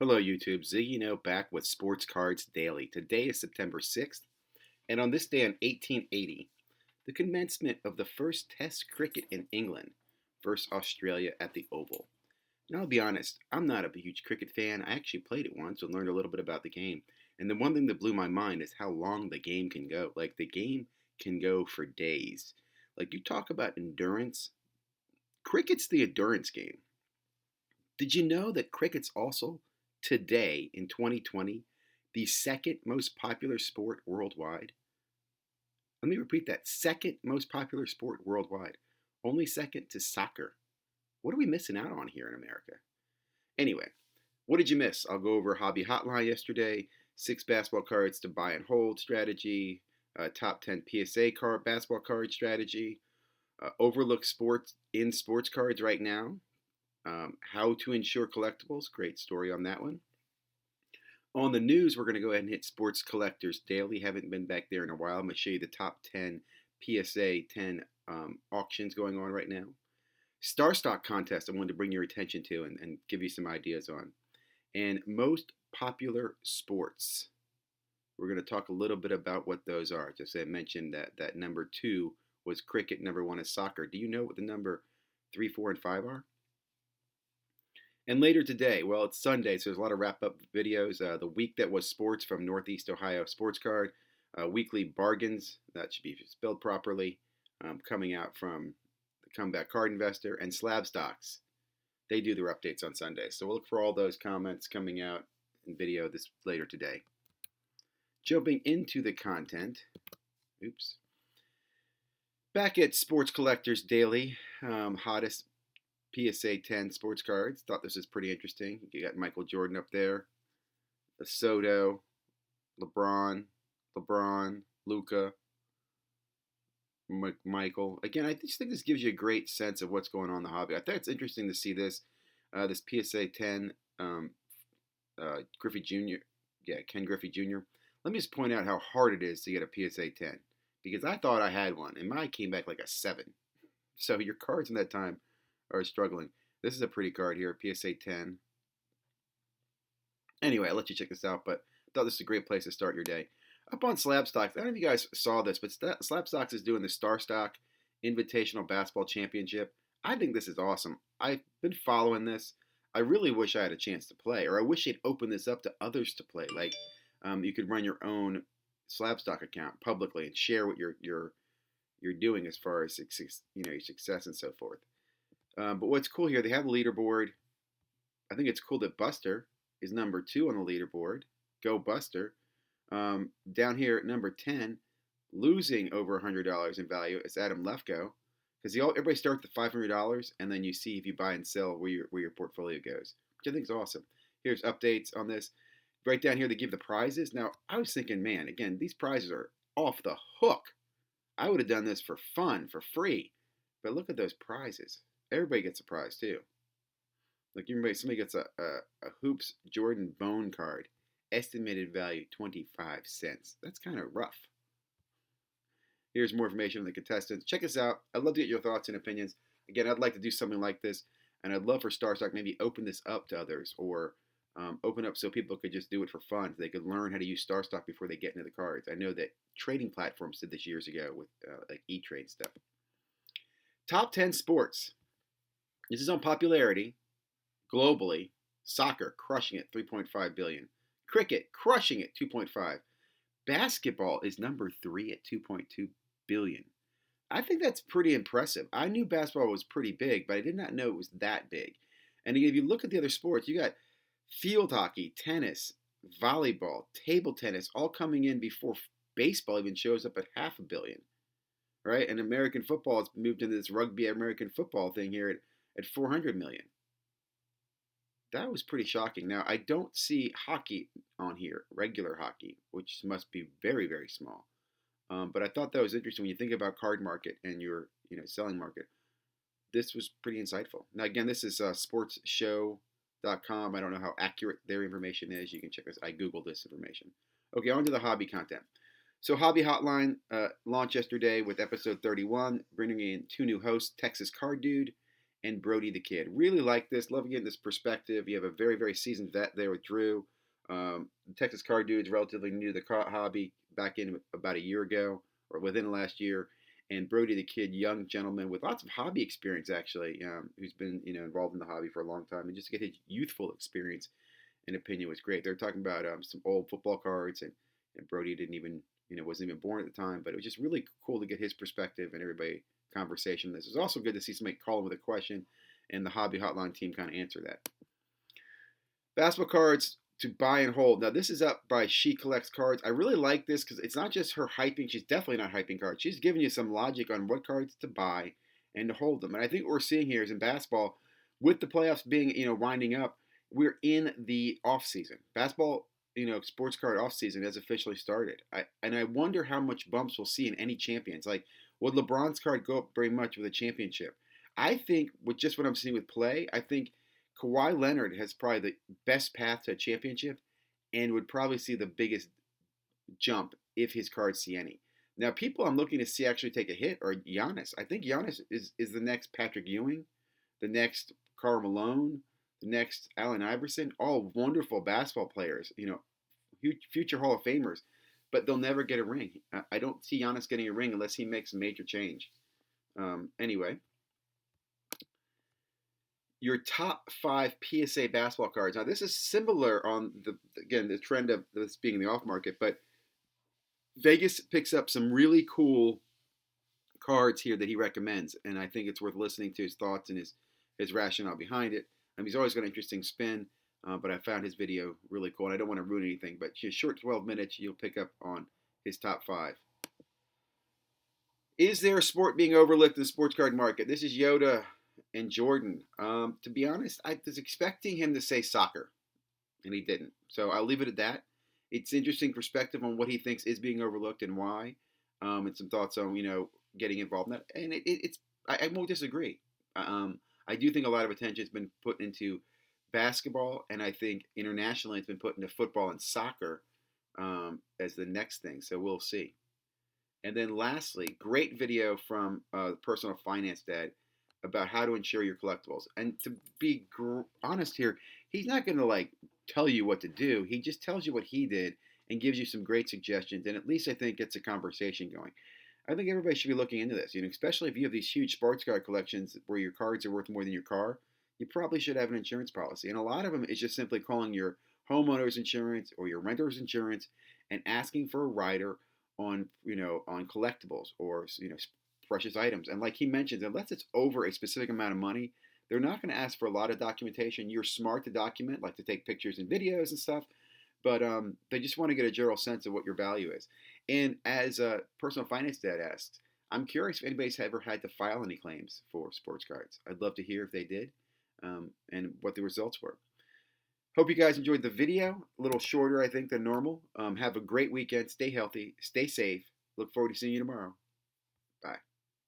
Hello, YouTube. ZiggyNo back with Sports Cards Daily. Today is September 6th, and on this day in 1880, the commencement of the first Test cricket in England versus Australia at the Oval. Now, I'll be honest, I'm not a huge cricket fan. I actually played it once and learned a little bit about the game. And the one thing that blew my mind is how long the game can go. Like, the game can go for days. Like, you talk about endurance, cricket's the endurance game. Did you know that cricket's also, today in 2020, the second most popular sport worldwide? Let me repeat that, second most popular sport worldwide. Only second to soccer. What are we missing out on here in America? Anyway, what did you miss? I'll go over Hobby Hotline yesterday, 6 basketball cards to buy and hold strategy, top 10 PSA card basketball card strategy, overlook sports in sports cards right now, how to insure collectibles, great story on that one. On the news, we're going to go ahead and hit Sports Collectors Daily. Haven't been back there in a while. I'm going to show you the top 10 PSA 10 auctions going on right now. Star Stock contest I wanted to bring your attention to and give you some ideas on. And most popular sports. We're going to talk a little bit about what those are. Just I mentioned that number 2 was cricket, number 1 is soccer. Do you know what the number 3, 4, and 5 are? And later today, well, it's Sunday, so there's a lot of wrap-up videos. The week that was sports from Northeast Ohio Sports Card, weekly bargains, that should be spelled properly, coming out from the Comeback Card Investor, and Slab Stocks. They do their updates on Sunday. So we'll look for all those comments coming out in video this later today. Jumping into the content, back at Sports Collectors Daily, hottest PSA 10 sports cards. Thought this was pretty interesting. You got Michael Jordan up there, Soto, LeBron, Luca, Michael. Again, I just think this gives you a great sense of what's going on in the hobby. I thought it's interesting to see this PSA 10 Griffey Jr. Yeah, Ken Griffey Jr. Let me just point out how hard it is to get a PSA 10 because I thought I had one and mine came back like a 7. So your cards in that time are struggling. This is a pretty card here, PSA 10. Anyway, I'll let you check this out, but I thought this was a great place to start your day. Up on Slab Stocks, I don't know if you guys saw this, but Slab Stocks is doing the Star Stock Invitational Basketball Championship. I think this is awesome. I've been following this. I really wish I had a chance to play, or I wish they'd open this up to others to play. Like, you could run your own Slab Stock account publicly and share what you're doing as far as your success and so forth. But what's cool here, they have a leaderboard. I think it's cool that Buster is number 2 on the leaderboard. Go Buster. Down here at number 10, losing over $100 in value, is Adam Lefko. Because everybody starts at $500, and then you see if you buy and sell where your portfolio goes, which I think is awesome. Here's updates on this. Right down here, they give the prizes. Now, I was thinking, man, again, these prizes are off the hook. I would have done this for fun, for free. But look at those prizes. Everybody gets a prize too. Like somebody gets a Hoops Jordan Bone card, estimated value 25 cents. That's kind of rough. Here's more information on the contestants. Check this out. I'd love to get your thoughts and opinions. Again, I'd like to do something like this, and I'd love for Star Stock maybe open this up to others, or open up so people could just do it for fun. So they could learn how to use Star Stock before they get into the cards. I know that trading platforms did this years ago with like E-Trade stuff. Top 10 sports. This is on popularity globally. Soccer crushing it, 3.5 billion. Cricket crushing it, 2.5. Basketball is number 3 at 2.2 billion. I think that's pretty impressive. I knew basketball was pretty big, but I did not know it was that big. And if you look at the other sports, you got field hockey, tennis, volleyball, table tennis, all coming in before baseball even shows up at $500 million. Right? And American football has moved into this rugby American football thing here at 400 million. That was pretty shocking. Now, I don't see hockey on here, regular hockey, which must be very, very small. But I thought that was interesting when you think about card market and your selling market. This was pretty insightful. Now, again, this is sportsshow.com. I don't know how accurate their information is. You can check this. I Googled this information. Okay, on to the hobby content. So Hobby Hotline launched yesterday with episode 31, bringing in 2 new hosts, Texas Card Dude and Brody the Kid. Really like this. Love getting this perspective. You have a very, very seasoned vet there with Drew. The Texas Card Dude's relatively new to the hobby back in about a year ago or within the last year. And Brody the Kid, young gentleman with lots of hobby experience, actually, who's been involved in the hobby for a long time. And just to get his youthful experience and opinion was great. They were talking about some old football cards, and Brody didn't even, wasn't even born at the time. But it was just really cool to get his perspective and everybody conversation. This is also good to see somebody call him with a question and the Hobby Hotline team kind of answer that. Basketball cards to buy and hold. Now, this is up by She Collects Cards. I really like this because it's not just her hyping. She's definitely not hyping cards. She's giving you some logic on what cards to buy and to hold them. And I think what we're seeing here is in basketball, with the playoffs being, winding up, we're in the off season. Basketball, sports card off season has officially started. I wonder how much bumps we'll see in any champions. Like, would LeBron's card go up very much with a championship? I think with just what I'm seeing with play, I think Kawhi Leonard has probably the best path to a championship and would probably see the biggest jump if his cards see any. Now, people I'm looking to see actually take a hit are Giannis. I think Giannis is the next Patrick Ewing, the next Karl Malone, the next Allen Iverson, all wonderful basketball players, future Hall of Famers, but they'll never get a ring. I don't see Giannis getting a ring unless he makes a major change. Anyway, your top 5 PSA basketball cards. Now, this is similar on the trend of this being in the off market, but Vegas picks up some really cool cards here that he recommends, and I think it's worth listening to his thoughts and his rationale behind it. He's always got an interesting spin, but I found his video really cool, and I don't want to ruin anything, but just short 12 minutes, you'll pick up on his top 5. Is there a sport being overlooked in the sports card market? This is Yoda and Jordan. To be honest, I was expecting him to say soccer, and he didn't. So I'll leave it at that. It's interesting perspective on what he thinks is being overlooked and why, and some thoughts on getting involved in that. And I won't disagree. I do think a lot of attention has been put into basketball, and I think internationally it's been put into football and soccer as the next thing. So we'll see. And then lastly, great video from Personal Finance Dad about how to insure your collectibles. And to be honest here, he's not going to tell you what to do. He just tells you what he did and gives you some great suggestions. And at least I think gets a conversation going. I think everybody should be looking into this, especially if you have these huge sports card collections where your cards are worth more than your car. You probably should have an insurance policy. And a lot of them is just simply calling your homeowner's insurance or your renter's insurance and asking for a rider on collectibles or precious items. And like he mentions, unless it's over a specific amount of money, they're not going to ask for a lot of documentation. You're smart to document, like to take pictures and videos and stuff, but they just want to get a general sense of what your value is. And as a Personal Finance Dad asks, I'm curious if anybody's ever had to file any claims for sports cards. I'd love to hear if they did and what the results were. Hope you guys enjoyed the video. A little shorter, I think, than normal. Have a great weekend. Stay healthy. Stay safe. Look forward to seeing you tomorrow. Bye.